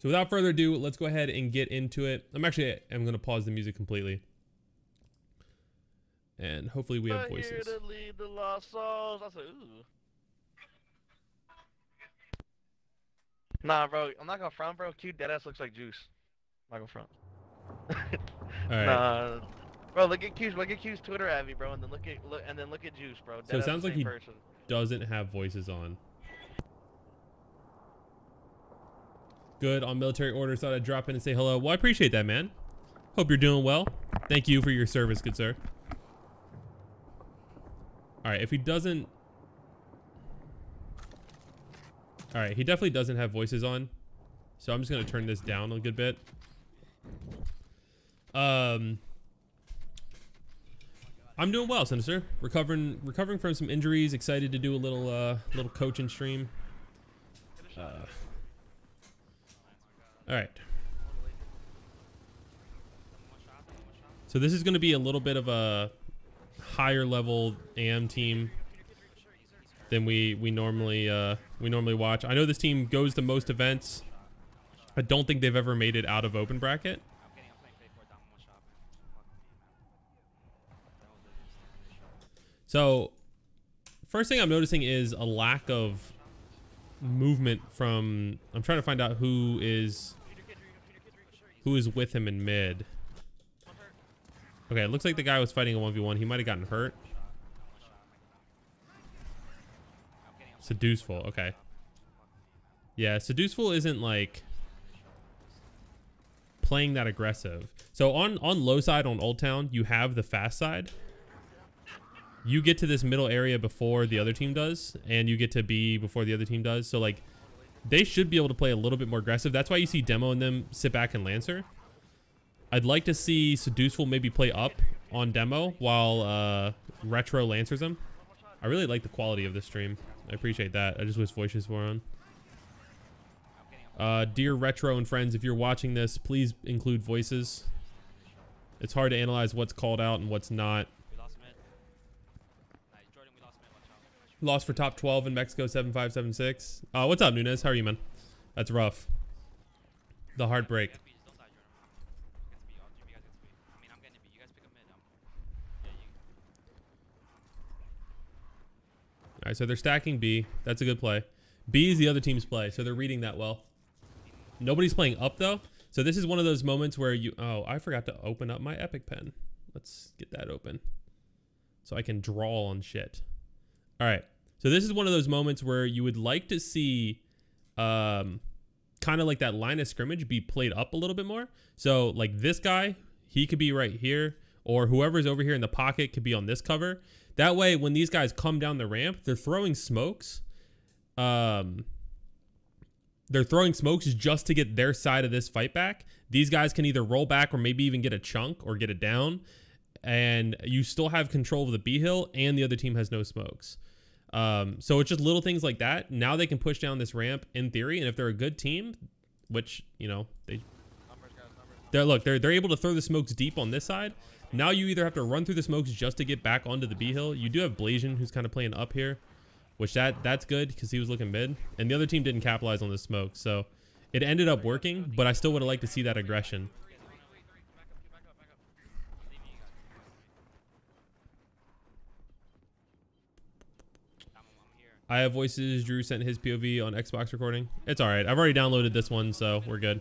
So without further ado, let's go ahead and get into it. I'm going to pause the music completely. And hopefully we have voices. Here to lead the lost souls. I said, ooh. Nah, bro, I'm not gonna front, bro. Cute deadass looks like Juice. I'm not gonna front. Alright. Nah, bro, look at Q's Twitter Abby, bro, and then look at Juice, bro. So it sounds like he doesn't have voices on. Good, on military orders, thought I'd drop in and say hello. Well, I appreciate that, man. Hope you're doing well. Thank you for your service, good sir. Alright, if he doesn't... Alright, he definitely doesn't have voices on. So I'm just going to turn this down a good bit. I'm doing well, Sinister. Recovering from some injuries. Excited to do a little coaching stream. Alright. So this is going to be a little bit of a higher level AM team than we normally watch. I know this team goes to most events. I don't think they've ever made it out of open bracket. So first thing I'm noticing is a lack of movement from... I'm trying to find out who is with him in mid. Okay, it looks like the guy was fighting a 1v1. He might have gotten hurt. Seduceful, okay. Yeah, Seduceful isn't like playing that aggressive. So on low side on Old Town, you have the fast side. You get to this middle area before the other team does, and you get to B before the other team does. So like they should be able to play a little bit more aggressive. That's why you see Demo and them sit back and Lancer. I'd like to see Seduceful maybe play up on Demo while Retro Lancers him. I really like the quality of this stream. I appreciate that. I just wish voices were on. Dear Retro and friends, if you're watching this, please include voices. It's hard to analyze what's called out and what's not. Lost for top 12 in Mexico 7576. What's up, Nunez? How are you, man? That's rough. The heartbreak. All right, so they're stacking B. That's a good play. B is the other team's play, so they're reading that well. Nobody's playing up, though. So this is one of those moments where you... Oh, I forgot to open up my Epic Pen. Let's get that open so I can draw on shit. All right. So this is one of those moments where you would like to see kind of like that line of scrimmage be played up a little bit more. So like this guy, he could be right here, or whoever's over here in the pocket could be on this cover. That way, when these guys come down the ramp, they're throwing smokes. They're throwing smokes just to get their side of this fight back. These guys can either roll back or maybe even get a chunk or get it down. And you still have control of the B hill, and the other team has no smokes. So it's just little things like that. Now they can push down this ramp in theory, and if they're a good team, which, you know, they're able to throw the smokes deep on this side. Now you either have to run through the smokes just to get back onto the B hill. You do have Blasian, who's kind of playing up here, which that's good because he was looking mid, and the other team didn't capitalize on the smoke. So it ended up working, but I still would have liked to see that aggression. I have voices. Drew sent his POV on Xbox recording. It's all right. I've already downloaded this one, so we're good.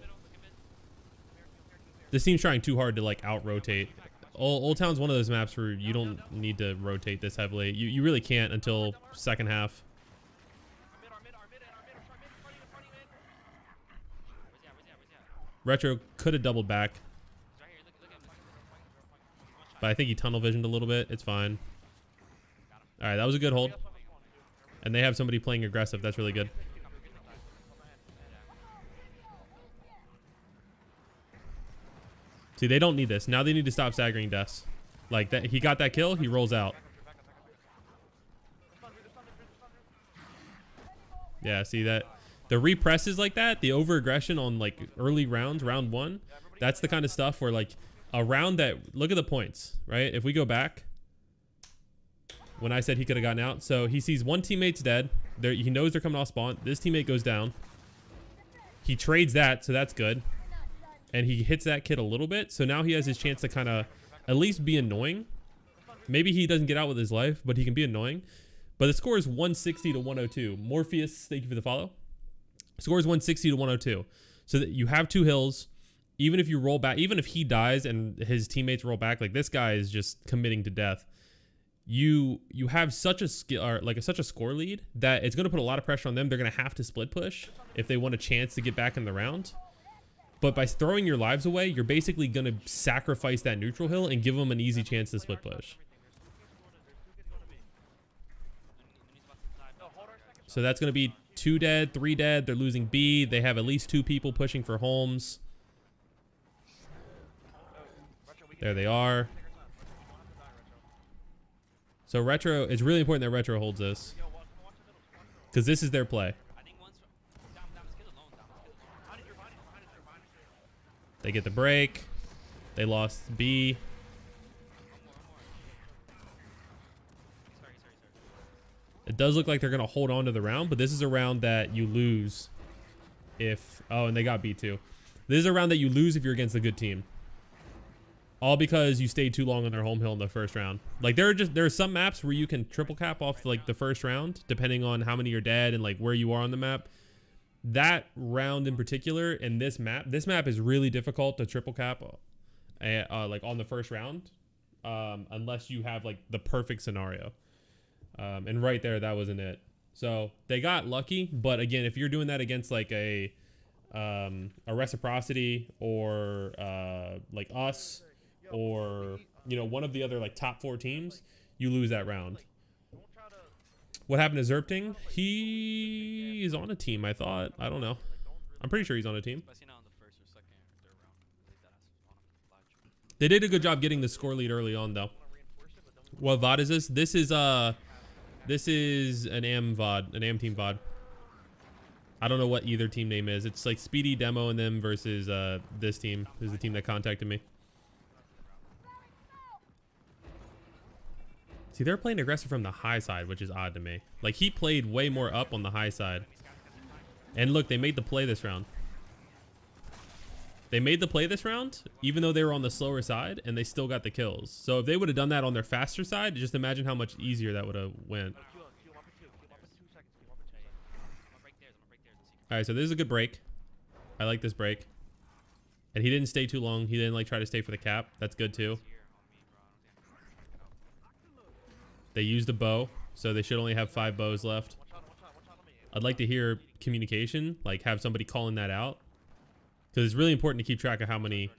This team's trying too hard to like out-rotate. Old Town's one of those maps where you don't need to rotate this heavily. You really can't until second half. Retro could have doubled back, but I think he tunnel visioned a little bit. It's fine. All right, that was a good hold. And they have somebody playing aggressive. That's really good. See, they don't need this. Now they need to stop staggering deaths. Like that, he got that kill, he rolls out. Yeah, see that? The represses like that, the over-aggression on like early rounds, round one, that's the kind of stuff where like a round that, look at the points, right? If we go back, when I said he could have gotten out. So he sees one teammate's dead. He knows they're coming off spawn. This teammate goes down. He trades that, so that's good. And he hits that kid a little bit, so now he has his chance to kind of at least be annoying. Maybe he doesn't get out with his life, but he can be annoying. But the score is 160 to 102. Morpheus, thank you for the follow. Score is 160 to 102. So that you have 2 hills. Even if you roll back, even if he dies and his teammates roll back, like this guy is just committing to death. You have such a skill, or like such a score lead that it's going to put a lot of pressure on them. They're going to have to split push if they want a chance to get back in the round. But by throwing your lives away, you're basically going to sacrifice that neutral hill and give them an easy chance to split push. So that's going to be 2 dead, 3 dead. They're losing B. They have at least 2 people pushing for Holmes. There they are. So Retro, it's really important that Retro holds this, because this is their play. They get the break. They lost B. It does look like they're going to hold on to the round, but this is a round that you lose if... Oh, and they got B too. This is a round that you lose if you're against a good team. All because you stayed too long on their home hill in the first round. Like there are some maps where you can triple cap off like the first round, depending on how many are dead and like where you are on the map. That round in particular, and this map is really difficult to triple cap, like on the first round, unless you have like the perfect scenario. And right there, that wasn't it. So they got lucky, but again, if you're doing that against like a reciprocity or like us, or you know, one of the other like top 4 teams, you lose that round. What happened to Zerpting? He is on a team, I thought. I don't know. I'm pretty sure he's on a team. They did a good job getting the score lead early on though. What VOD is this? This is an AM VOD, an AM team VOD. I don't know what either team name is. It's like Speedy, Demo, and them versus this team. This is the team that contacted me. See, they're playing aggressive from the high side, which is odd to me. Like, he played way more up on the high side. And look, they made the play this round. They made the play this round, even though they were on the slower side, and they still got the kills. So if they would have done that on their faster side, just imagine how much easier that would have went. All right, so this is a good break. I like this break. And he didn't stay too long. He didn't like try to stay for the cap. That's good too. They used a bow, so they should only have 5 bows left. I'd like to hear communication, like have somebody calling that out, because it's really important to keep track of how many,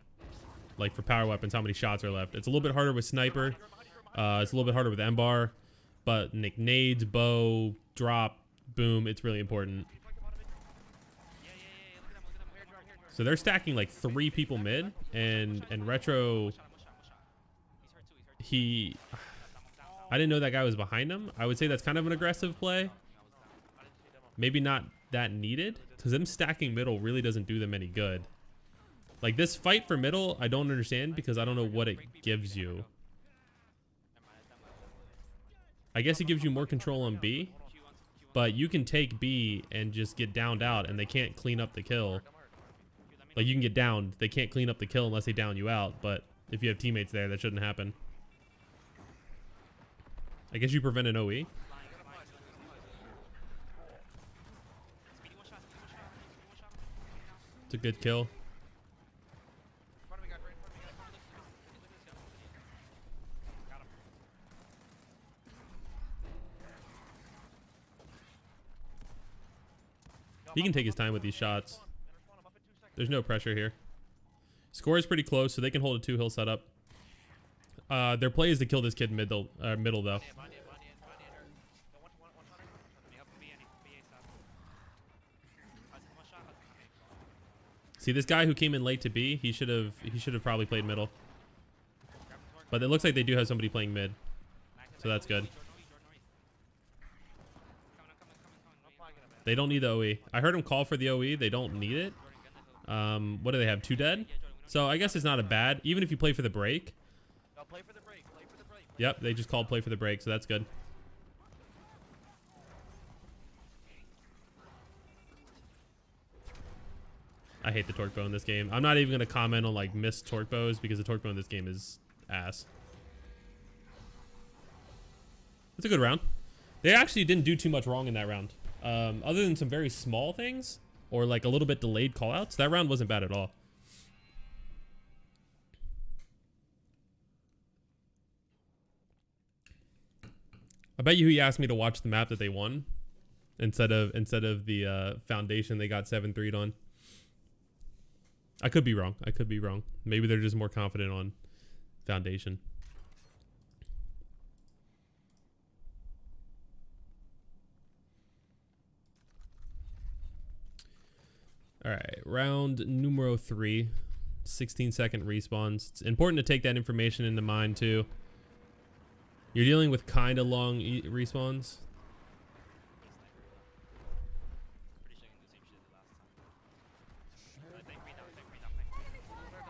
like for power weapons, how many shots are left. It's a little bit harder with sniper. It's a little bit harder with M-bar, but nades, bow, drop, boom, it's really important. So they're stacking like 3 people mid, and Retro, I didn't know that guy was behind him. I would say that's kind of an aggressive play. Maybe not that needed, because them stacking middle really doesn't do them any good. Like this fight for middle, I don't understand, because I don't know what it gives you. I guess it gives you more control on B, but you can take B and just get downed out, and they can't clean up the kill. Like you can get downed, they can't clean up the kill unless they down you out, but if you have teammates there, that shouldn't happen. I guess you prevent an OE. It's a good kill. He can take his time with these shots. There's no pressure here. Score is pretty close, so they can hold a 2-hill setup. Their play is to kill this kid middle though. See, this guy who came in late to B, he should have probably played middle. But it looks like they do have somebody playing mid, so that's good. They don't need the OE. I heard him call for the OE. They don't need it. What do they have? 2 dead? So I guess it's not a bad, even if you play for the break. Yep, they just called play for the break, so that's good. I hate the torque bow in this game. I'm not even going to comment on like missed torque bows because the torque bow in this game is ass. It's a good round. They actually didn't do too much wrong in that round. Other than some very small things or like a little bit delayed callouts, that round wasn't bad at all. I bet you he asked me to watch the map that they won instead of the foundation they got 7-3'd on. I could be wrong. I could be wrong. Maybe they're just more confident on foundation. All right, round numero 3, 16-second respawns. It's important to take that information into mind too. You're dealing with kind of long respawns.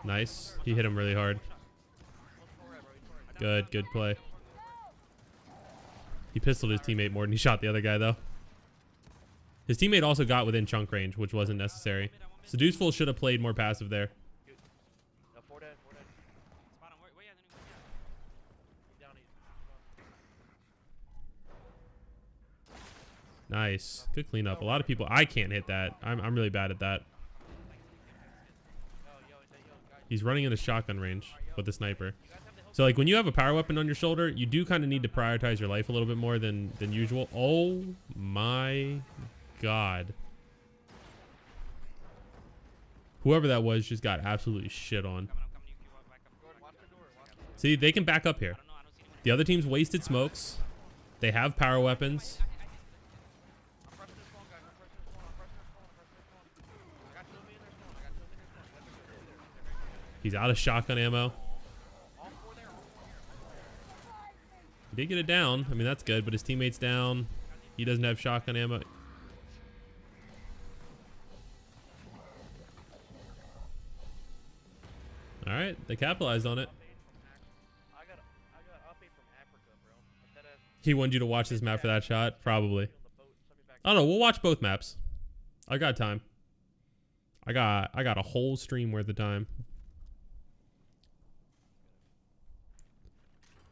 Nice. He hit him really hard. Good play. He pistoled his teammate more than he shot the other guy though. His teammate also got within chunk range, which wasn't necessary. Seduceful should have played more passive there. Nice. Good cleanup. A lot of people... I can't hit that. I'm really bad at that. He's running into shotgun range with the sniper. So, like, when you have a power weapon on your shoulder, you do kind of need to prioritize your life a little bit more than usual. Oh, my God. Whoever that was just got absolutely shit on. See, they can back up here. The other team's wasted smokes. They have power weapons. He's out of shotgun ammo. He did get it down. I mean, that's good, but his teammate's down. He doesn't have shotgun ammo. All right, they capitalized on it. He wanted you to watch this map for that shot? Probably. I don't know. We'll watch both maps. I got time. I got a whole stream worth of time.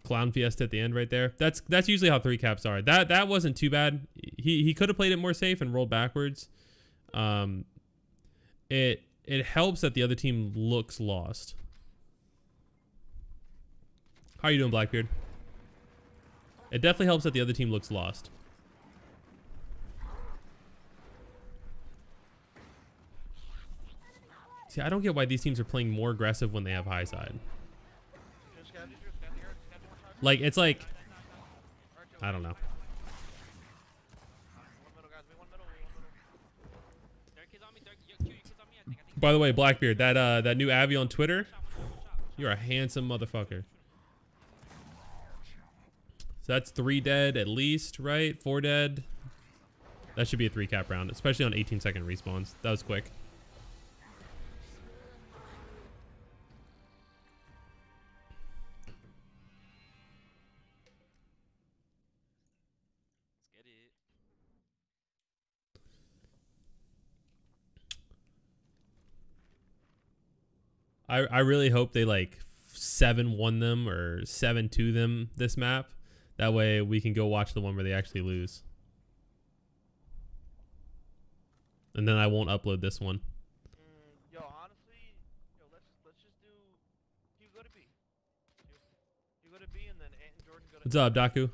Clown Fiesta at the end right there. That's usually how 3 caps are. That wasn't too bad. He could have played it more safe and rolled backwards. It helps that the other team looks lost. How are you doing, Blackbeard? It definitely helps that the other team looks lost. See, I don't get why these teams are playing more aggressive when they have high side. Like, it's like, I don't know. By the way, Blackbeard, that new Abby on Twitter, you're a handsome motherfucker. So that's 3 dead at least, right? 4 dead. That should be a 3 cap round, especially on 18-second respawns. That was quick. I really hope they like 7-1 them or 7-2 them this map. That way we can go watch the one where they actually lose. And then I won't upload this one. Yo, honestly, let's just do. You go to B. You go to B, and then Ant and Jordan go to. What's up, Daku?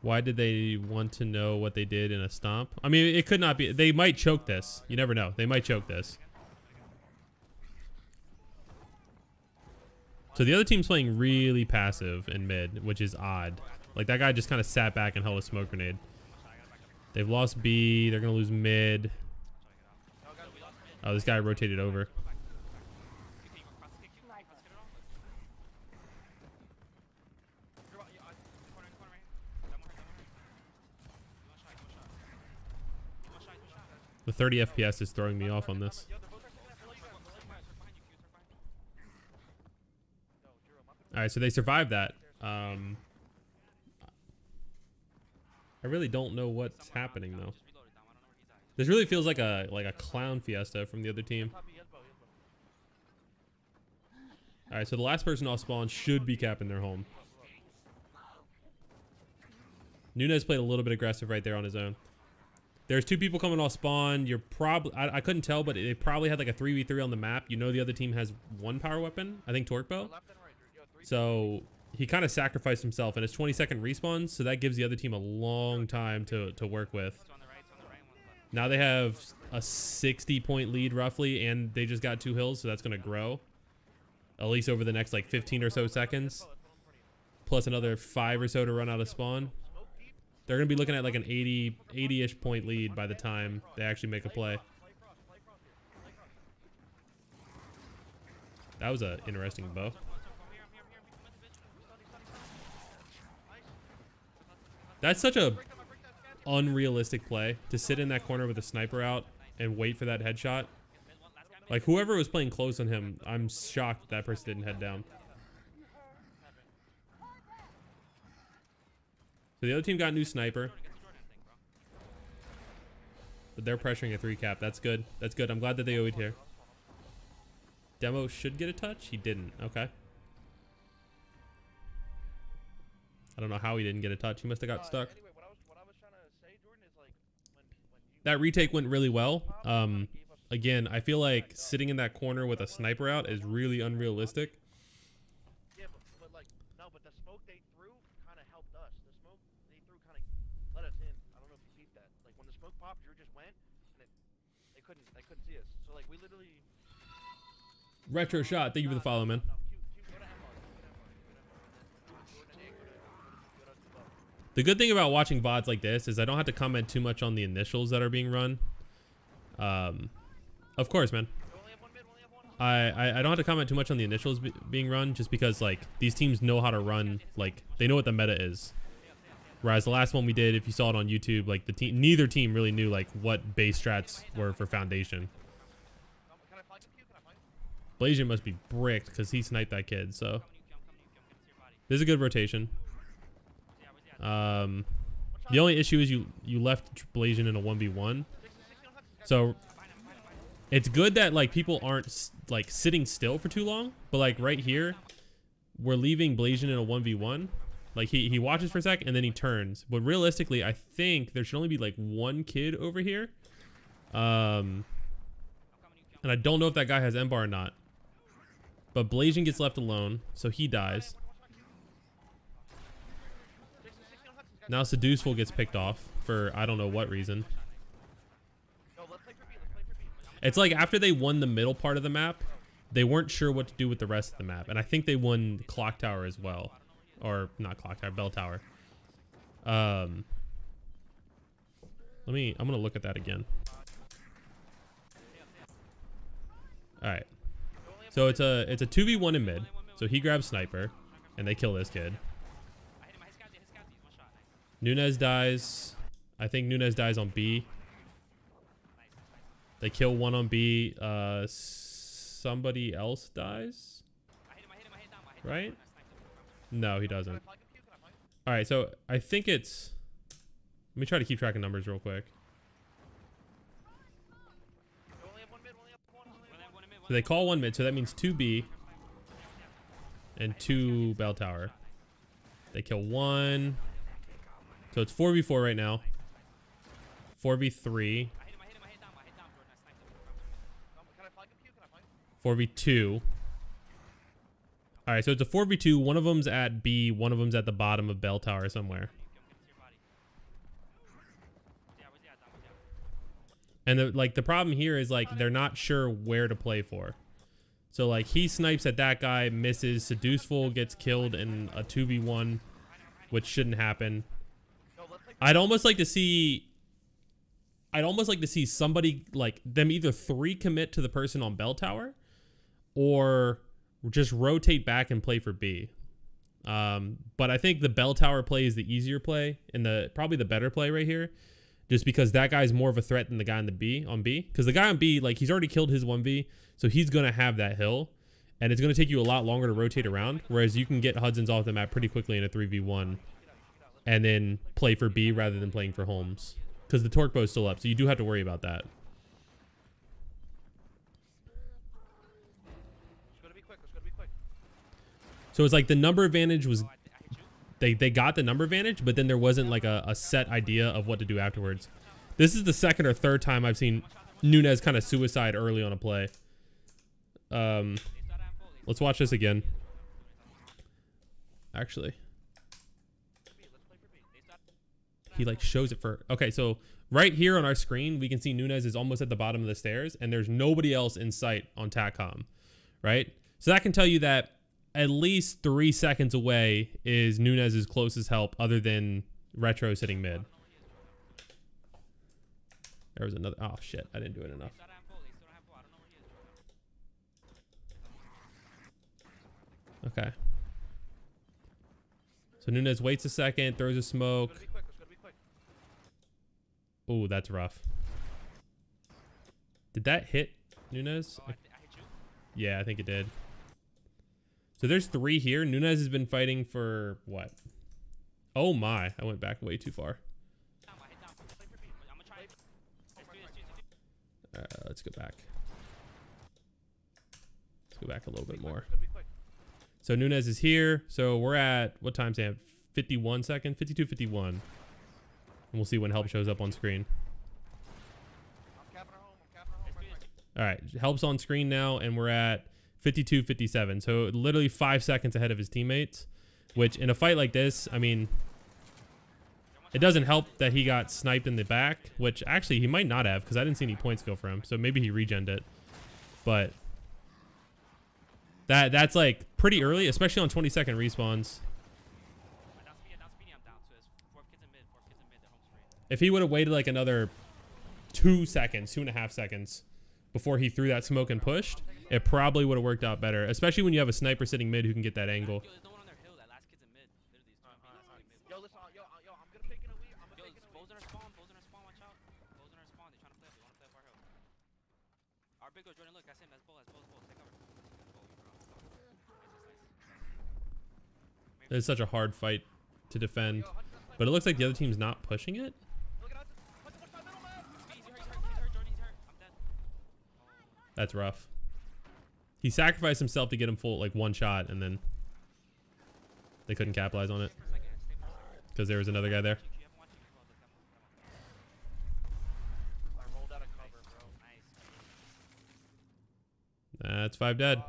Why did they want to know what they did in a stomp? I mean, it could not be. They might choke this. You never know. They might choke this. So the other team's playing really passive in mid, which is odd. Like, that guy just kind of sat back and held a smoke grenade. They've lost B. They're going to lose mid. Oh, this guy rotated over. The 30 FPS is throwing me off on this. All right, so they survived that. Are I really don't know what's happening though. This really feels like a clown fiesta from the other team. All right, so the last person off spawn should be capping their home. Nunez played a little bit aggressive right there on his own. There's two people coming off spawn. You're probably, I couldn't tell, but they probably had like a 3v3 on the map. You know the other team has one power weapon, I think torque bow. So he kind of sacrificed himself, and it's 20-second respawns, so that gives the other team a long time to work with. Now they have a 60-point lead roughly, and they just got 2 hills, so that's going to grow. At least over the next like 15 or so seconds. Plus another 5 or so to run out of spawn. They're going to be looking at like an 80-ish point lead by the time they actually make a play. That was an interesting bow. That's such a unrealistic play to sit in that corner with a sniper out and wait for that headshot. Like whoever was playing close on him, I'm shocked that person didn't head down. So the other team got a new sniper. But they're pressuring a 3 cap. That's good. That's good. I'm glad that they OE'd here. Demo should get a touch. He didn't. Okay. I don't know how he didn't get a touch. He must have got stuck. Anyway, what I was trying to say, Jordan, is like when you That retake went really well. Again, I feel like sitting in that corner with a sniper out is really unrealistic. Yeah, but like no, but the smoke they threw kind of helped us. The smoke they threw kind of let us in. I don't know if you peeped that. Like when the smoke popped, Drew just went, and they couldn't see us. So like we literally. Retro shot. Thank you for the follow, man. The good thing about watching VODs like this is I don't have to comment too much on the initials that are being run. Of course, man. I don't have to comment too much on the initials being run just because like these teams know how to run, like they know what the meta is. Whereas the last one we did, if you saw it on YouTube, like neither team really knew like what base strats were for Foundation. Blasian must be bricked because he sniped that kid, so this is a good rotation. The only issue is you left Blasian in a 1v1, so it's good that like people aren't like sitting still for too long. But like right here, we're leaving Blasian in a 1v1. Like he watches for a sec and then he turns. But realistically, I think there should only be like 1 kid over here. And I don't know if that guy has M-bar or not. But Blasian gets left alone, so he dies. Now Seduceful gets picked off for I don't know what reason. It's like after they won the middle part of the map, they weren't sure what to do with the rest of the map. And I think they won Clock Tower as well. Or not Clock Tower, Bell Tower. I'm gonna look at that again. Alright. So it's a 2v1 in mid. So he grabs sniper and they kill this kid. Nunez dies. I think Nunez dies on B. They kill one on B. Somebody else dies? Right? No, he doesn't. Alright, so I think it's... Let me try to keep track of numbers real quick. So they call 1 mid, so that means 2 B and 2 Bell Tower. They kill 1. So it's 4v4 right now. 4v3. 4v2. Alright, so it's a 4v2. One of them's at B, one of them's at the bottom of Bell Tower somewhere. And the problem here is like they're not sure where to play for. So like he snipes at that guy, misses. Seduceful gets killed in a 2v1, which shouldn't happen. I'd almost like to see somebody like them either 3 commit to the person on Bell Tower or just rotate back and play for B. But I think the Bell Tower play is the easier play and probably the better play right here. Just because that guy's more of a threat than the guy on B. Because the guy on B, like, he's already killed his 1v, so he's going to have that hill. And it's going to take you a lot longer to rotate around. Whereas you can get Hudson's off the map pretty quickly in a 3v1. and then play for B rather than playing for Holmes, because the torque bow is still up. So you do have to worry about that. So it's like the number advantage was, they got the number advantage, but then there wasn't like a set idea of what to do afterwards. This is the second or third time I've seen Nunez kind of suicide early on a play. Let's watch this again. Actually, he like shows it for, okay, so right here on our screen, we can see Nunez is almost at the bottom of the stairs and there's nobody else in sight on TACCOM, right? So that can tell you that at least 3 seconds away is Nunez's closest help other than Retro sitting mid. There was another, oh shit, I didn't do it enough. Okay. So Nunez waits a second, throws a smoke. Oh, that's rough. Did that hit Nunez? Yeah, I think it did. So there's 3 here. Nunez has been fighting for what? Oh my, I went back way too far. Let's go back. Let's go back a little bit more. So Nunez is here. So we're at, what time stamp? 51 seconds? 52:51. And we'll see when help shows up on screen. All right, help's on screen now, and we're at 52:57. So literally 5 seconds ahead of his teammates, which in a fight like this, I mean, it doesn't help that he got sniped in the back, which actually he might not have because I didn't see any points go for him. So maybe he regened it, but that's like pretty early, especially on 20-second respawns. If he would have waited like another 2 seconds, 2.5 seconds before he threw that smoke and pushed, it probably would have worked out better, especially when you have a sniper sitting mid who can get that angle. It's such a hard fight to defend, but it looks like the other team's not pushing it. That's rough. He sacrificed himself to get him full, like, one shot, and then they couldn't capitalize on it because there was another guy there. That's 5 dead.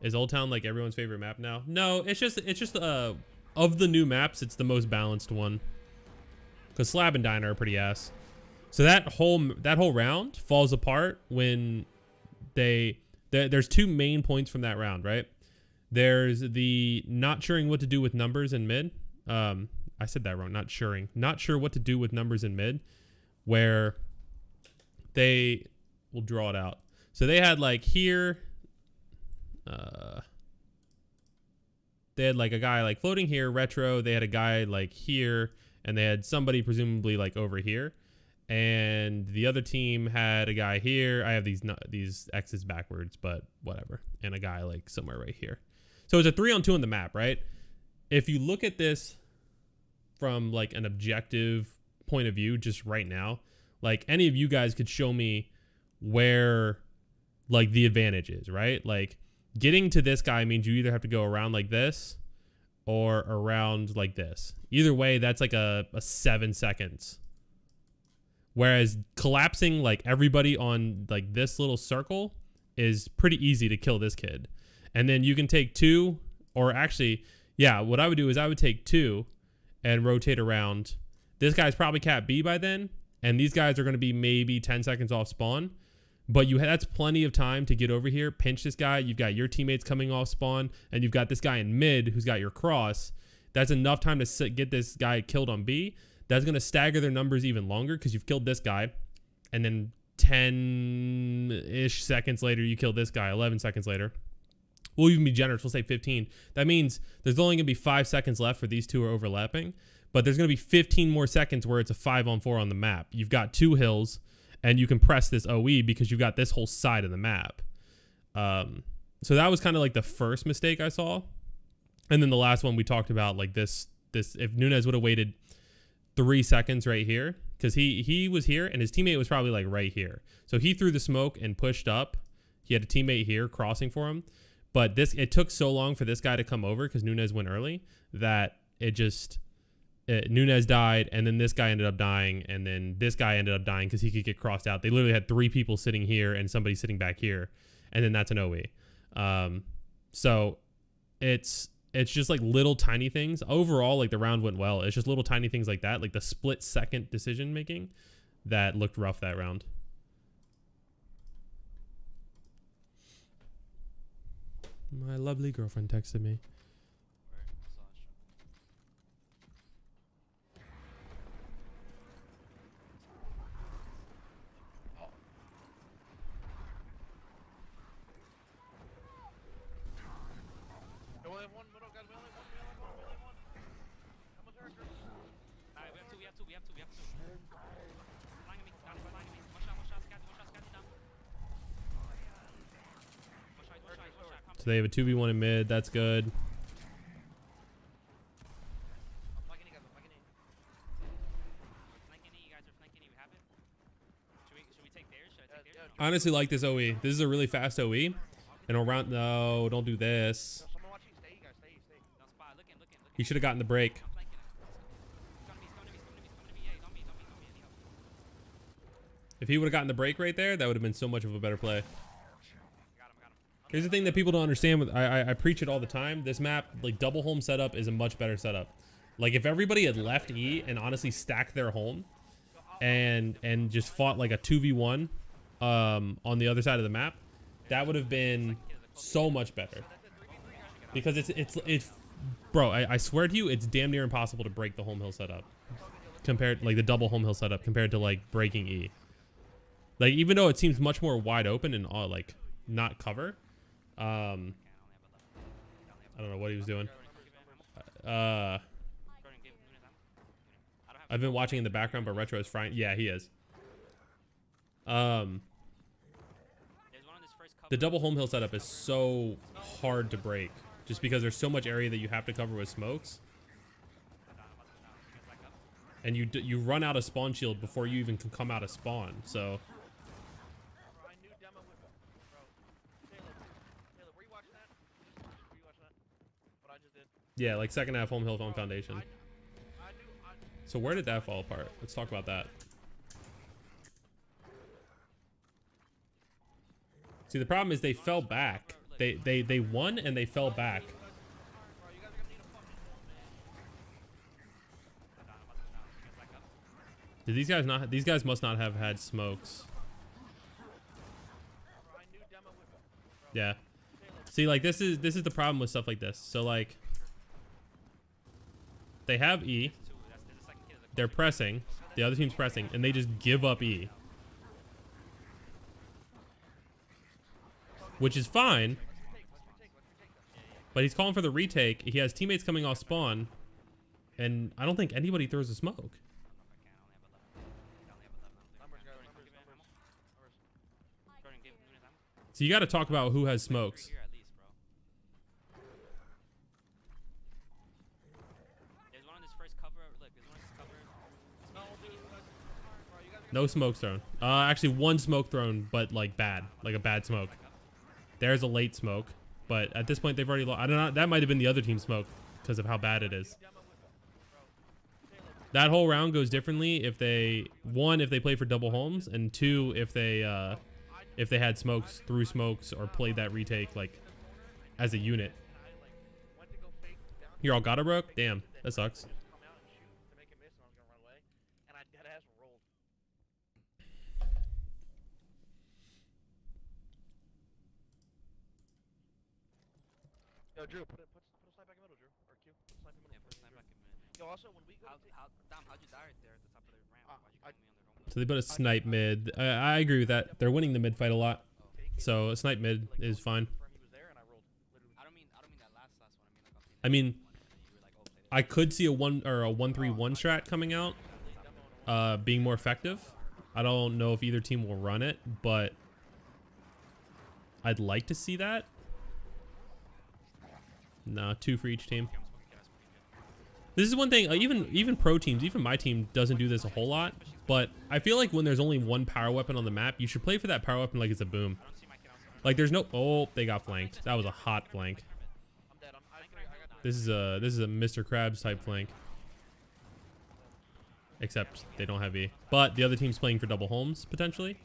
Is Old Town like everyone's favorite map now? No, it's just of the new maps, it's the most balanced one. Because Slab and Diner are pretty ass. So that whole round falls apart when there's 2 main points from that round, right? There's the not suring what to do with numbers in mid. I said that wrong, not sure what to do with numbers in mid, where they will draw it out. So they had like here, they had like a guy like floating here, Retro. They had a guy like here, and they had somebody presumably like over here. And the other team had a guy here. I have these X's backwards, but whatever. And a guy like somewhere right here. So it's a 3-on-2 on the map, right? If you look at this from like an objective point of view, just right now, like any of you guys could show me where like the advantage is, right? Like getting to this guy means you either have to go around like this or around like this. Either way, that's like a 7 seconds. Whereas collapsing like everybody on like this little circle is pretty easy to kill this kid. And then you can take 2, or actually, yeah, what I would do is I would take 2 and rotate around. This guy's probably cap B by then, and these guys are going to be maybe 10 seconds off spawn. But that's plenty of time to get over here, pinch this guy. You've got your teammates coming off spawn, and you've got this guy in mid who's got your cross. That's enough time to get this guy killed on B. That's going to stagger their numbers even longer because you've killed this guy. And then 10-ish seconds later, you kill this guy. 11 seconds later. We'll even be generous. We'll say 15. That means there's only going to be 5 seconds left for these two are overlapping. But there's going to be 15 more seconds where it's a 5-on-4 on the map. You've got 2 hills, and you can press this OE because you've got this whole side of the map. So that was kind of like the first mistake I saw. And then the last one we talked about, like this this, if Nunez would have waited 3 seconds right here, because he was here and his teammate was probably like right here. So he threw the smoke and pushed up. He had a teammate here crossing for him. But it took so long for this guy to come over because Nunez went early that Nunez died, and then this guy ended up dying, and then this guy ended up dying because he could get crossed out. They literally had 3 people sitting here and somebody sitting back here, and then that's an OE. So it's just like little tiny things. Overall, like the round went well. It's just little tiny things like that, like the split second decision making that looked rough that round. My lovely girlfriend texted me. So they have a 2v1 in mid. That's good. Honestly, like this OE. This is a really fast OE. And around, no, don't do this. He should have gotten the break. If he would have gotten the break right there, that would have been so much of a better play. Here's the thing that people don't understand. With I preach it all the time. This map, like double home setup, is a much better setup. Like if everybody had left E and honestly stacked their home, and just fought like a 2v1 on the other side of the map, that would have been so much better. Because it's bro, I swear to you, it's damn near impossible to break the home hill setup compared, like the double home hill setup compared to like breaking E. Like even though it seems much more wide open and all like not cover. I don't know what he was doing. I've been watching in the background, but Retro is frying. Yeah, he is. The double home hill setup is so hard to break just because there's so much area that you have to cover with smokes. And you run out of spawn shield before you even can come out of spawn, so... Yeah, like second half home hill on foundation. So where did that fall apart? Let's talk about that. See, the problem is they fell back. They won and they fell back. Did these guys not? These guys must not have had smokes. Yeah. See, like this is the problem with stuff like this. So like, they have E. They're pressing. The other team's pressing, and they just give up E, which is fine. But he's calling for the retake. He has teammates coming off spawn, and I don't think anybody throws a smoke. So you got to talk about who has smokes. No smoke thrown. Actually, one smoke thrown, but like bad, like a bad smoke. There's a late smoke, but at this point they've already lost. I don't know. That might have been the other team's smoke because of how bad it is. That whole round goes differently if they, one, if they play for double homes, and two, if they had smokes, threw smokes, or played that retake like as a unit. You're all got it, broke? Damn, that sucks. Yo, Drew, put a snipe back in middle, Drew. Or Q. Put a snipe in middle. Yeah, put a snipe back in middle. Yo, also, when we go Dom, how'd you die right there at the top of the ramp? Why'd you come me on their home? So they put a snipe mid. I agree with that. They're winning the mid fight a lot. So a snipe mid is fine. I don't mean that last one. I mean, I could see a 1-3-1 strat coming out, being more effective. I don't know if either team will run it, but I'd like to see that. Nah, 2 for each team. This is one thing, even pro teams, even my team doesn't do this a whole lot, but I feel like when there's only one power weapon on the map, you should play for that power weapon like it's a boom. Like there's no, oh, they got flanked. That was a hot flank. This is a Mr. Krabs type flank. Except they don't have E. But the other team's playing for double homes potentially.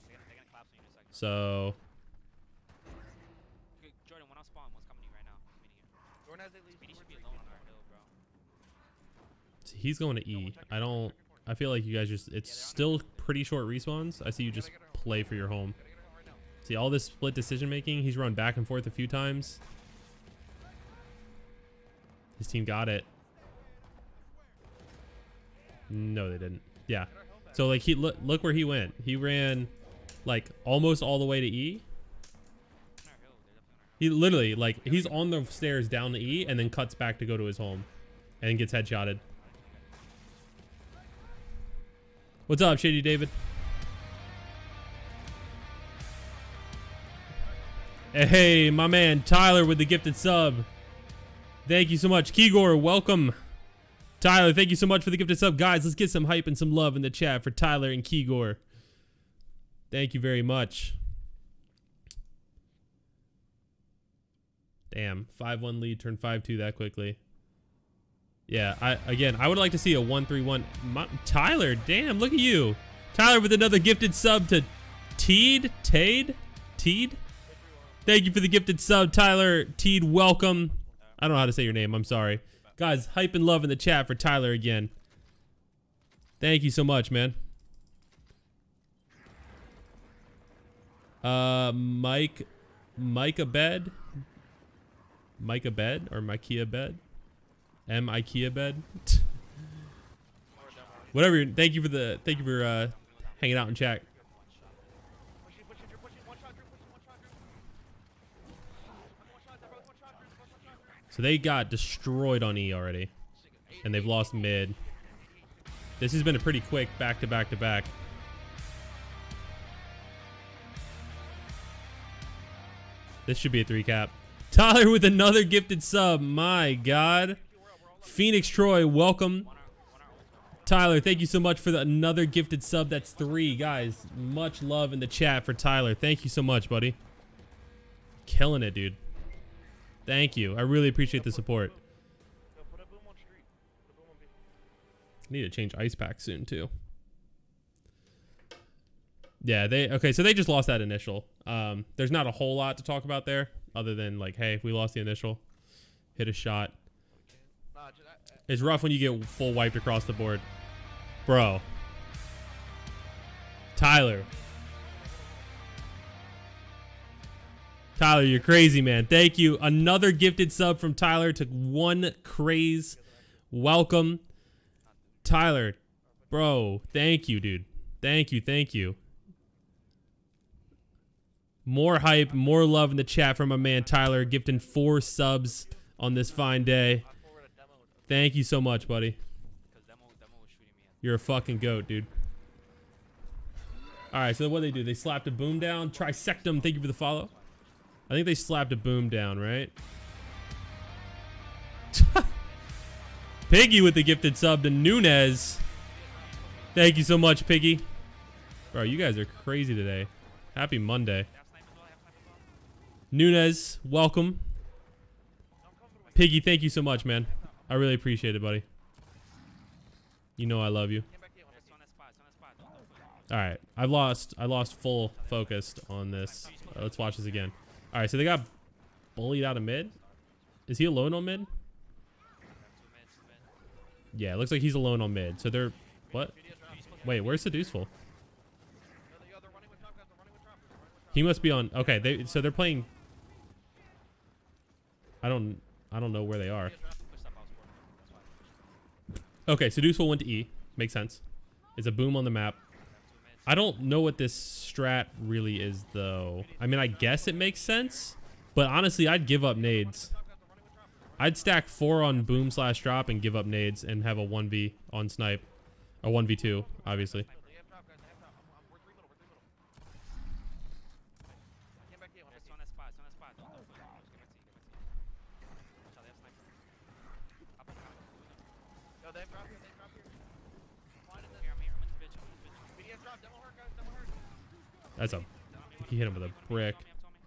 So Jordan, when I spawn, what's coming to you right now? Jordan has at least Speedy should be alone on our hill, bro. he's going to E. I feel like you guys just, it's still pretty short respawns. I see you just play for your home. See all this split decision making. He's run back and forth a few times. His team got it. No, they didn't. Yeah. So like look where he went. He ran like almost all the way to E. He literally like he's on the stairs down to E and then cuts back to go to his home and gets headshotted. What's up, Shady David? Hey, my man Tyler with the gifted sub. Thank you so much. Keygor, welcome. Tyler, thank you so much for the gifted sub. Guys, let's get some hype and some love in the chat for Tyler and Keygor. Thank you very much. Damn, 5-1 lead turned 5-2 that quickly. Yeah, I would like to see a 1-3-1. Tyler, damn, look at you. Tyler with another gifted sub to Teed. Thank you for the gifted sub, Tyler. Teed, welcome. I don't know how to say your name. I'm sorry. Guys, hype and love in the chat for Tyler again. Thank you so much, man. Mike Abed or Mikea Bed? Ikea Bed? Whatever. Thank you for hanging out in chat. So they got destroyed on E already, and they've lost mid. This has been a pretty quick back to back to back. This should be a 3-cap. Tyler with another gifted sub. My God. Phoenix Troy, welcome. Tyler, thank you so much for another gifted sub. That's 3, guys. Much love in the chat for Tyler. Thank you so much, buddy. Killing it, dude. Thank you. I really appreciate the support. Need to change ice pack soon too. Yeah, so they just lost that initial. There's not a whole lot to talk about there other than like, hey, we lost the initial. Hit a shot. It's rough when you get full wiped across the board. Bro. Tyler, you're crazy, man. Thank you. Another gifted sub from Tyler to 1 craze. Welcome. Tyler, bro, thank you, dude. Thank you. More hype, more love in the chat from my man Tyler, gifting 4 subs on this fine day. Thank you so much, buddy. You're a fucking goat, dude. All right, so what do? They slapped a boom down. Trisectum, thank you for the follow. I think they slapped a boom down, right? Piggy with the gifted sub to Nunez. Thank you so much, Piggy. Bro, you guys are crazy today. Happy Monday. Nunez, welcome. Piggy, thank you so much, man. I really appreciate it, buddy. You know I love you. All right, I lost full focus on this. Let's watch this again. All right, so they got bullied out of mid. Is he alone on mid? Yeah, it looks like he's alone on mid. So they're, what? Wait, where's Seduceful? He must be on, okay, so they're playing. I don't know where they are. Okay, Seduceful went to E. Makes sense. It's a boom on the map. I don't know what this strat really is, though. I mean, I guess it makes sense, but honestly, I'd give up nades. I'd stack 4 on boom / drop and give up nades and have a 1v on snipe. A 1v2, obviously. they dropped here. They dropped here. Finding this. Here, I'm here. I'm in this bitch. I'm in this bitch. BDS drop. Demo hurt, guys. Demo hurt. That's a. He hit him with a brick. Tell me.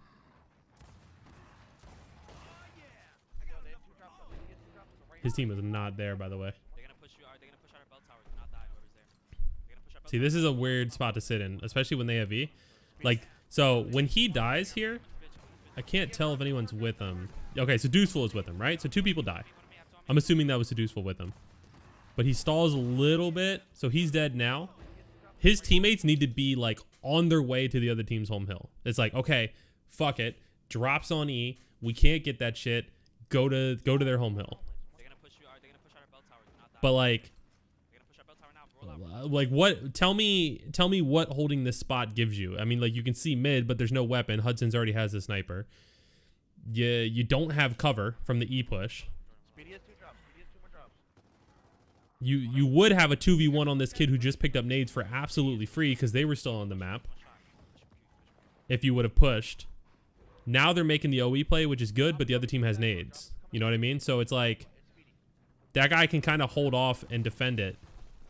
Yo, they have 2 drops. BDS 2 drops. So right His team is not there, by the way. They're gonna push you. They're gonna push out our bell tower. Do not die. Whoever's there. They're gonna push our bell See, this is a weird spot to sit in, especially when they have E. Like, so when he dies here, I can't tell if anyone's with him. Okay, so Deuceful is with him, right? So 2 people die. I'm assuming that was Deuceful with him. But he stalls a little bit, so he's dead now. His teammates need to be like on their way to the other team's home hill. It's like, okay, fuck it. Drops on E. We can't get that shit. Go to their home hill. They're gonna push you. They're gonna push out our bell tower. Do not die. But like, They're gonna push our bell tower now. Roll out. like what? Tell me what holding this spot gives you. I mean, like you can see mid, but there's no weapon. Hudson's already has a sniper. You don't have cover from the E push. BDS 2 drops. BDS 2 more drops. You would have a 2v1 on this kid who just picked up nades for absolutely free because they were still on the map. If you would have pushed. Now they're making the OE play, which is good, but the other team has nades. You know what I mean? So it's like that guy can kind of hold off and defend it.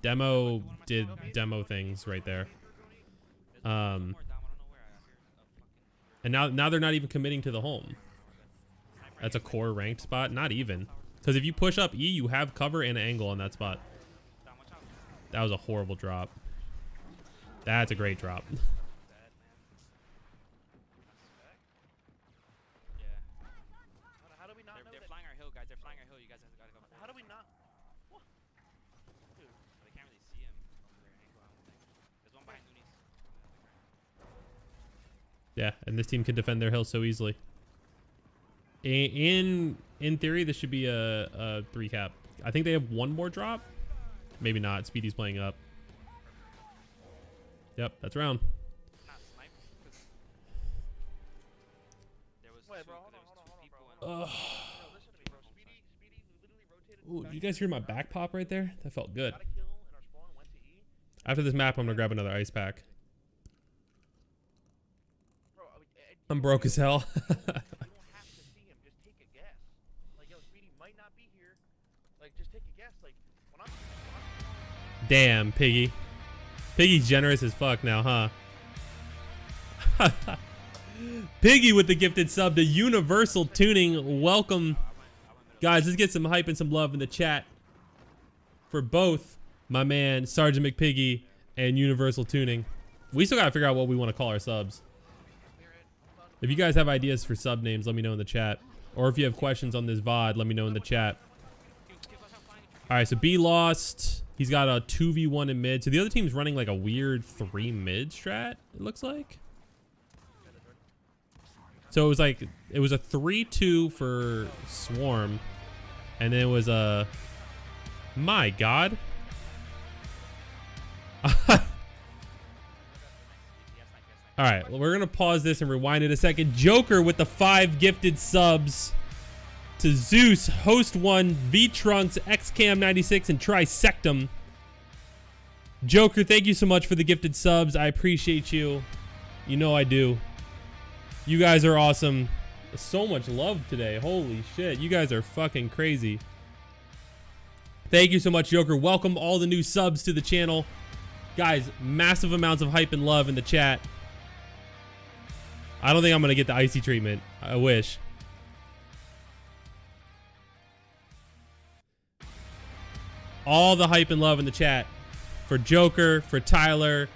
Demo did demo things right there. And now they're not even committing to the home. That's a core ranked spot. Not even. Because if you push up E, you have cover and an angle on that spot. That was a horrible drop. That's a great drop. How do we not know They're that? flying our hill, guys. They're flying our hill. You guys have gotta go. How do we not? What? Dude. They can't really see him from their angle. I don't think. There's one behind Nunes. Yeah, and this team can defend their hill so easily. In theory, this should be a 3 cap. I think they have 1 more drop. Maybe not. Speedy's playing up. Yep, that's round. Not sniped. 'Cause there was Wait, two, bro, hold there on, was hold on, two hold on, people bro. in- Ugh. Bro, listen to me, bro. Speedy literally rotated. Ooh, back you guys hear my back pop right there? That felt good. Got a kill in our spawn, went to E. After this map, I'm gonna grab another ice pack. Bro, I'm broke as hell. You don't have to see him. Just take a guess. Like, yo, Speedy might not be here. Like, just take a guess. Like, when I'm Damn, Piggy. Piggy's generous as fuck now, huh? Piggy with the gifted sub to Universal Tuning. Welcome. Guys, let's get some hype and some love in the chat for both my man Sergeant McPiggy and Universal Tuning. We still gotta figure out what we want to call our subs. If you guys have ideas for sub names, let me know in the chat. Or if you have questions on this VOD, let me know in the chat. Alright, so B lost. He's got a 2v1 in mid. So the other team's running like a weird 3 mid strat, it looks like. So it was a 3-2 for Swarm. And then it was a... My God. All right, well, we're going to pause this and rewind it a second. Joker with the 5 gifted subs to Zeus, Host 1, V-Trunks, XCam96, and Trisectum. Joker, thank you so much for the gifted subs. I appreciate you. You know I do. You guys are awesome. So much love today. Holy shit. You guys are fucking crazy. Thank you so much, Joker. Welcome all the new subs to the channel. Guys, massive amounts of hype and love in the chat. I don't think I'm going to get the icy treatment. I wish. All the hype and love in the chat for Joker, for Tyler,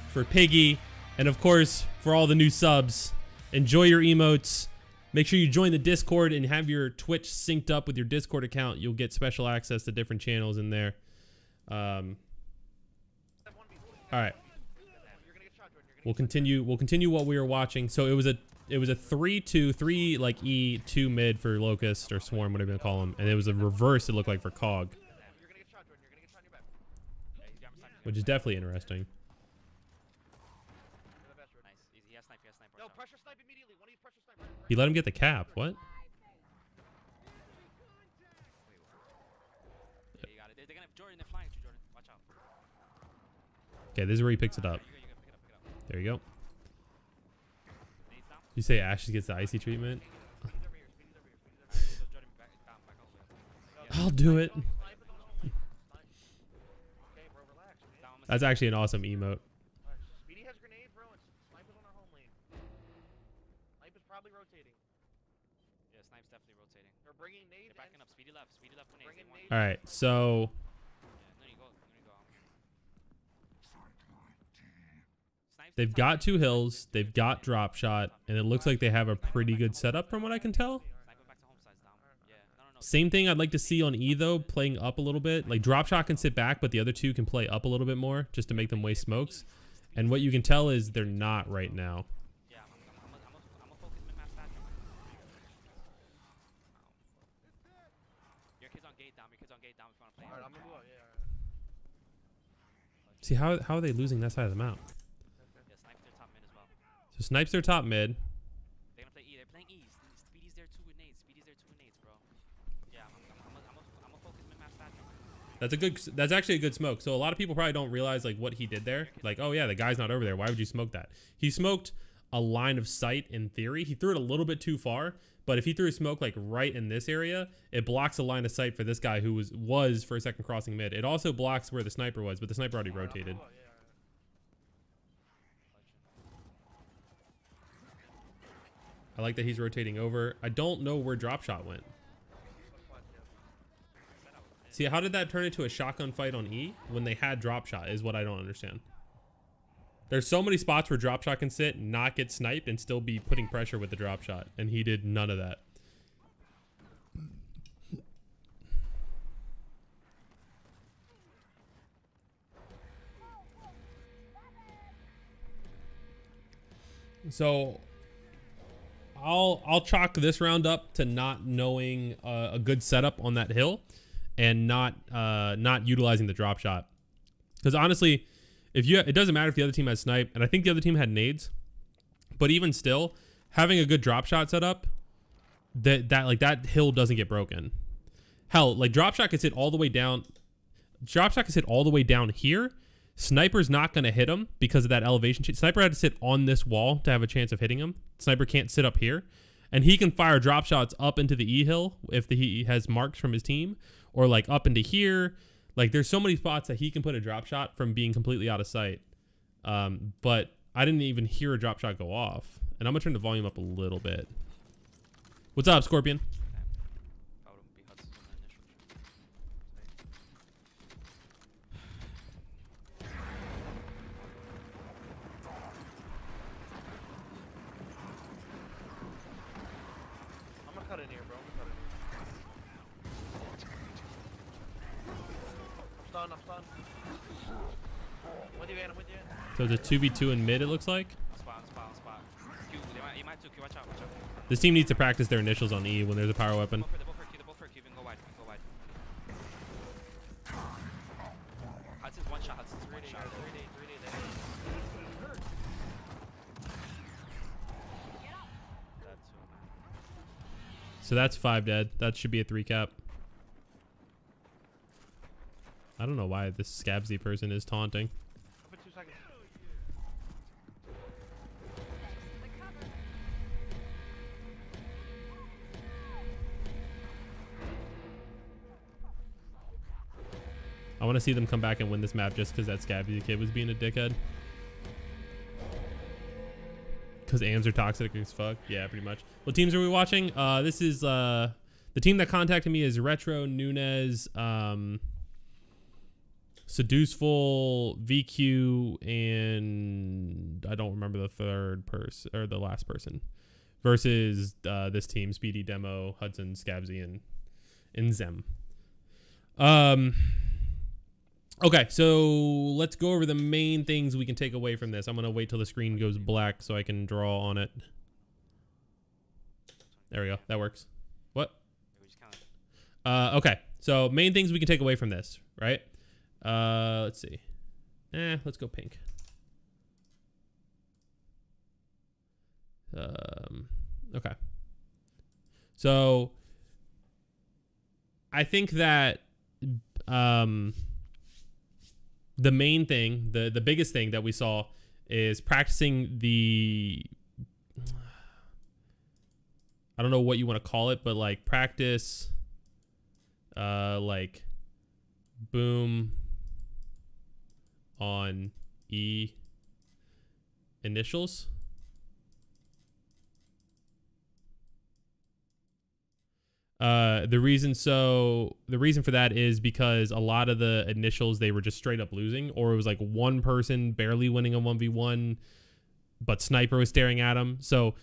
for Piggy, and of course, for all the new subs. Enjoy your emotes. Make sure you join the Discord and have your Twitch synced up with your Discord account. You'll get special access to different channels in there. All right. We'll continue what we were watching. So it was a 3-2-3 like E 2 mid for Locust or Swarm, whatever you call them, and it was a reverse. It looked like for Cog, which is definitely interesting. He has snipe. Yo, pressure snipe immediately. One of you pressure snipe. Right, He let him get the cap. What? Yeah, you got it. They're gonna Jordan. They're flying at you, Jordan. Watch out. Okay, this is where he picks it up. You go, pick it up. There you go. Nades down. You say Ashes gets the icy treatment? Speedy's over here. Speedy's over here. Speedy's over here. So Jordan, back down, back over. Yeah. I'll do it. Snipe it on the home lane. That's actually an awesome emote. Alright, Speedy has grenade, bro, and Snipe is on our home lane. Snipe is probably rotating. Yeah, Snipe's definitely rotating. They're bringing nades. They're backing up. Speedy left with nades. Bringing They want- nades. All right, so Yeah, there you go. There you go. Snipes they've got 2 hills, they've got drop shot, and it looks like they have a pretty good setup from what I can tell. Sniping back to home sides down. Yeah. No. Same thing I'd like to see on E though, playing up a little bit. Like drop shot can sit back, but the other 2 can play up a little bit more just to make them waste smokes. And what you can tell is they're not right now. Yeah, I'm a focus mid-map stat. Your kid's on gate down. If you want to play. Alright, I'm gonna move out. Yeah. See, how are they losing that side of the map? Yeah, Snipes their top mid as well. So Snipes their top mid. They're gonna play E. They're playing E. Speedy's there too with nades. Bro. Yeah, I'm a focus mid-map stat. That's actually a good smoke. So a lot of people probably don't realize like what he did there. Like, oh yeah, the guy's not over there. Why would you smoke that? He smoked a line of sight in theory. He threw it a little bit too far, but if he threw a smoke like right in this area, it blocks a line of sight for this guy who was for a second crossing mid. It also blocks where the sniper was, but the sniper already rotated. I like that he's rotating over. I don't know where drop shot went. See, how did that turn into a shotgun fight on E when they had drop shot is what I don't understand. There's so many spots where drop shot can sit, not get sniped, and still be putting pressure with the drop shot. And he did none of that. So I'll chalk this round up to not knowing a good setup on that hill and not utilizing the drop shot. Because honestly, it doesn't matter if the other team has snipe, and I think the other team had nades, but even still, having a good drop shot set up, that hill doesn't get broken. Hell, like drop shot can sit all the way down. Drop shot can sit all the way down here. Sniper's not going to hit him because of that elevation. Sniper had to sit on this wall to have a chance of hitting him. Sniper can't sit up here. And he can fire drop shots up into the E hill if he has marks from his team, or like up into here. Like there's so many spots that he can put a drop shot from being completely out of sight. But I didn't even hear a drop shot go off. And I'm going to turn the volume up a little bit. What's up, Scorpion? I'm gonna cut in here, bro. I'm stunned. I'm with you, Ann. So it's a 2v2 in mid, it looks like. Spot. Q, you might too. Q, watch out. This team needs to practice their initials on E when there's a power weapon. They're both for Q. Even go wide. Hudson's one shot. 3D. So that's 5 dead. That should be a 3 cap. I don't know why this Scabsy person is taunting. For 2 seconds. I want to see them come back and win this map just because that Scabsy kid was being a dickhead. Because AMs are toxic as fuck. Yeah, pretty much. What teams are we watching? This is the team that contacted me is Retro, Nunez, Seduceful, VQ, and I don't remember the third person or the last person. Versus this team: Speedy, Demo, Hudson, Scabsy, and Zem. Okay, so let's go over the main things we can take away from this. I'm gonna wait till the screen goes black so I can draw on it. There we go. That works. What? Okay, so main things we can take away from this, right? Let's see. Let's go pink. Okay. So I think that the main thing, the biggest thing that we saw is practicing the, I don't know what you want to call it, but like practice, like boom, on E initials. The reason for that is because a lot of the initials, they were just straight up losing, or it was like one person barely winning a 1v1, but sniper was staring at them. So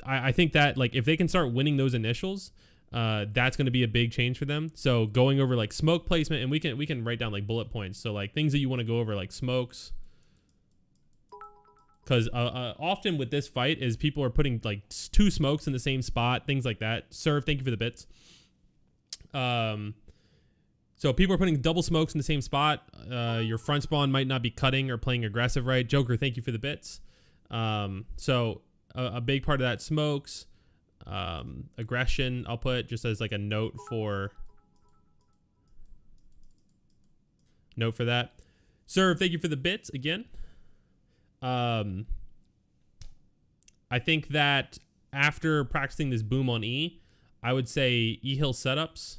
I think that like if they can start winning those initials, that's going to be a big change for them. So going over like smoke placement, and we can write down like bullet points. So like things that you want to go over, like smokes. Because often with this fight is people are putting like 2 smokes in the same spot, things like that. Serve, thank you for the bits. So people are putting double smokes in the same spot. Your front spawn might not be cutting or playing aggressive, right? Joker, thank you for the bits. So a big part of that smokes, aggression, I'll put just as like a note for that. Serve, thank you for the bits again. I think that after practicing this boom on E, I would say E-hill setups.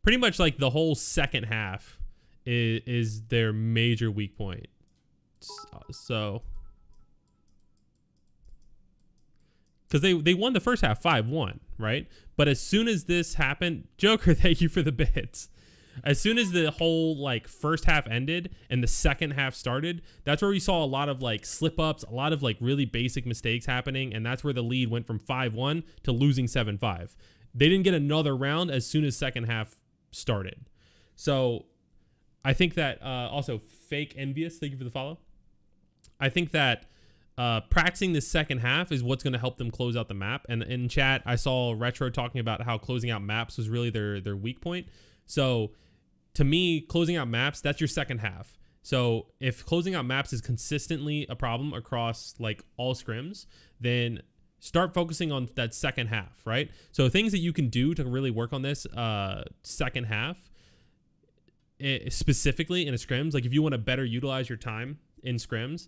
Pretty much like the whole second half is their major weak point. So, because they won the first half 5-1, right? But as soon as this happened, Joker, thank you for the bits. As soon as the whole like first half ended and the second half started, that's where we saw a lot of like slip ups, a lot of like really basic mistakes happening. And that's where the lead went from 5-1 to losing 7-5. They didn't get another round as soon as second half started. So I think that also fake envious, thank you for the follow. I think that practicing the second half is what's going to help them close out the map. And in chat, I saw Retro talking about how closing out maps was really their weak point. So to me, closing out maps, that's your second half. So if closing out maps is consistently a problem across like all scrims, then start focusing on that second half, right? So things that you can do to really work on this second half, specifically in a scrims, like if you want to better utilize your time in scrims,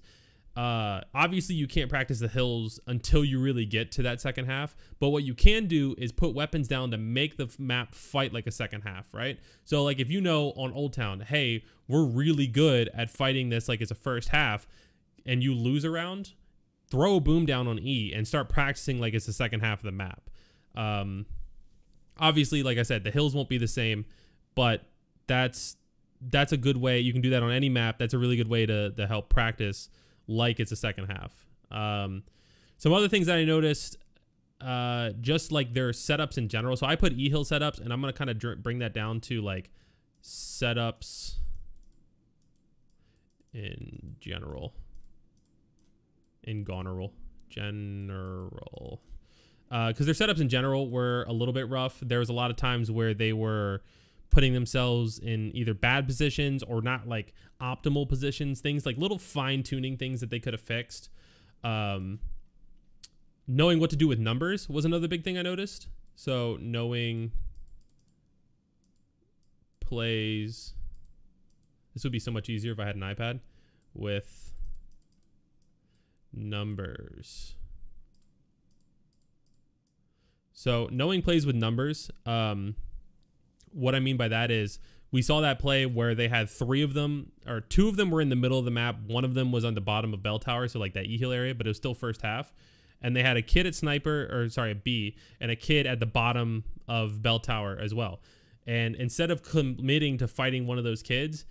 obviously you can't practice the hills until you really get to that second half, but what you can do is put weapons down to make the map fight like a second half, right? So like if you know on Old Town, hey, we're really good at fighting this like it's a first half, and you lose a round, throw a boom down on E and start practicing like it's the second half of the map. Obviously, like I said, the hills won't be the same, but that's a good way. You can do that on any map. That's a really good way to help practice like it's a second half. Some other things that I noticed, just like their setups in general. So I put E-hill setups, and I'm going to kind of bring that down to like setups in general. Because their setups in general were a little bit rough. There was a lot of times where they were putting themselves in either bad positions or not like optimal positions, things like little fine-tuning things that they could have fixed. Knowing what to do with numbers was another big thing I noticed. So knowing plays, this would be so much easier if I had an iPad, with numbers. So knowing plays with numbers, what I mean by that is we saw that play where they had 3 of them, or 2 of them were in the middle of the map. One of them was on the bottom of Bell Tower, so like that E-hill area, but it was still first half. And they had a kid at sniper, or sorry, at B, and a kid at the bottom of Bell Tower as well. And instead of committing to fighting one of those kids,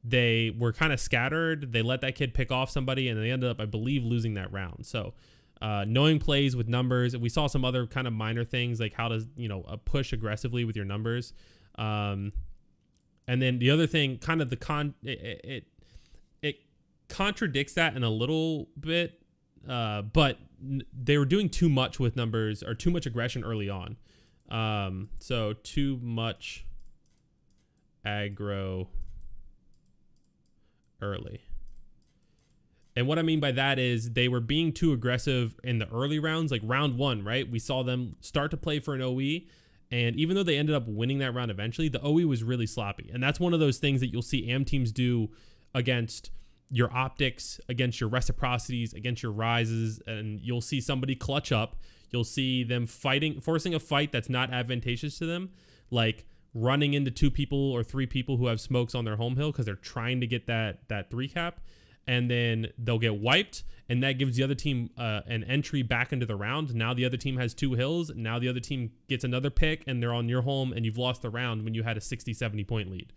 they were kind of scattered. They let that kid pick off somebody, and they ended up, I believe, losing that round. So knowing plays with numbers, we saw some other kind of minor things like how to, push aggressively with your numbers. And then the other thing, kind of it contradicts that in a little bit, but they were doing too much with numbers, or too much aggression early on. So too much aggro early. And what I mean by that is they were being too aggressive in the early rounds, like round 1, right? We saw them start to play for an OE. And even though they ended up winning that round eventually, the OE was really sloppy. And that's one of those things that you'll see AM teams do against your OpTics, against your reciprocities, against your rises. And you'll see somebody clutch up. You'll see them forcing a fight that's not advantageous to them. like running into 2 people or 3 people who have smokes on their home hill because they're trying to get that 3 cap, and then they'll get wiped, and that gives the other team an entry back into the round. Now the other team has 2 hills. Now the other team gets another pick, and they're on your home, and you've lost the round when you had a 60-70 point lead.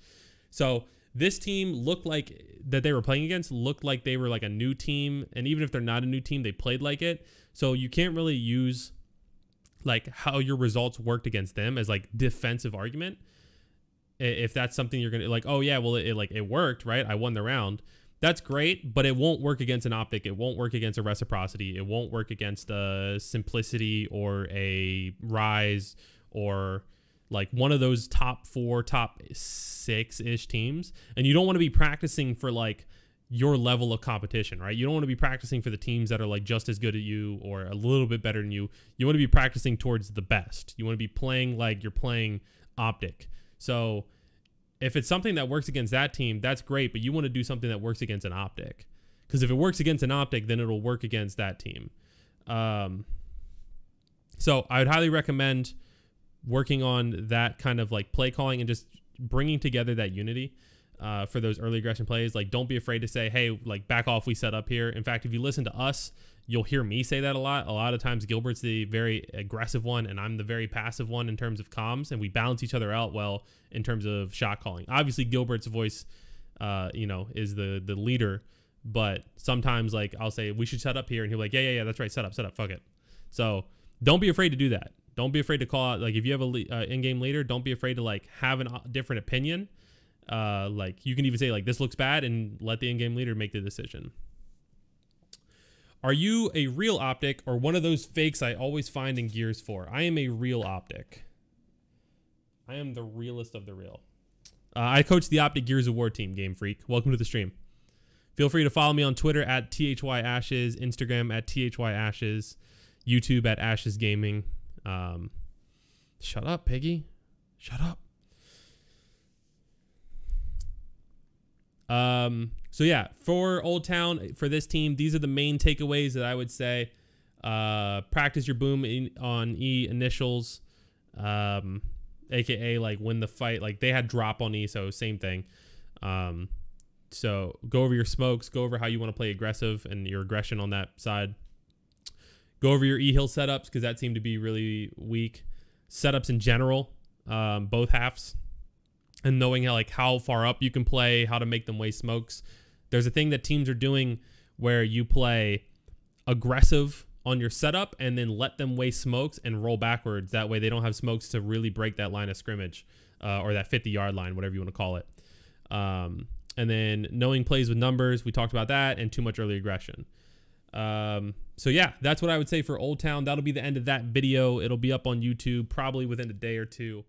So this team looked like that they were playing against looked like they were like a new team, and even if they're not a new team, they played like it. So you can't really use like how your results worked against them as like defensive argument. If that's something you're gonna like, oh yeah, well it worked, right? I won the round. That's great, but it won't work against an OpTic. It won't work against a Reciprocity. It won't work against a Simplicity or a Rise or like one of those top 4, top 6-ish teams. And you don't want to be practicing for like your level of competition, right? You don't want to be practicing for the teams that are like just as good as you or a little bit better than you. You want to be practicing towards the best. You want to be playing like you're playing OpTic. So if it's something that works against that team, that's great, but you want to do something that works against an OpTic. Because if it works against an OpTic, then it'll work against that team. So I would highly recommend working on that kind of like play calling and just bringing together that unity for those early aggression plays. Like, don't be afraid to say, hey, like back off, we set up here. In fact, if you listen to us, you'll hear me say that a lot. A lot of times Gilbert's the very aggressive one and I'm the very passive one in terms of comms, and we balance each other out well in terms of shot calling. Obviously Gilbert's voice, is the leader, but sometimes like I'll say we should set up here and he'll be like, yeah, that's right. Set up, fuck it. So don't be afraid to do that. Don't be afraid to call out, like if you have a in-game leader, don't be afraid to like have a different opinion. Like you can even say like this looks bad and let the in-game leader make the decision. Are you a real OpTic or one of those fakes I always find in Gears 4? I am a real OpTic. I am the realest of the real. I coach the OpTic Gears of War team, Game Freak. Welcome to the stream. Feel free to follow me on Twitter at thyAshes, Instagram at thyAshes, YouTube at Ashes Gaming. Shut up, Piggy. Shut up. So yeah, for Old Town, for this team, these are the main takeaways that I would say. Practice your boom on E initials, aka like win the fight. Like they had drop on E, so same thing. So go over your smokes, go over how you want to play aggressive and your aggression on that side. Go over your E hill setups because that seemed to be really weak. Setups in general, both halves. And knowing how far up you can play, how to make them waste smokes. There's a thing that teams are doing where you play aggressive on your setup and then let them waste smokes and roll backwards. That way they don't have smokes to really break that line of scrimmage or that 50-yard line, whatever you want to call it. And then knowing plays with numbers, we talked about that, and too much early aggression. So yeah, that's what I would say for Old Town. That'll be the end of that video. It'll be up on YouTube probably within a day or two.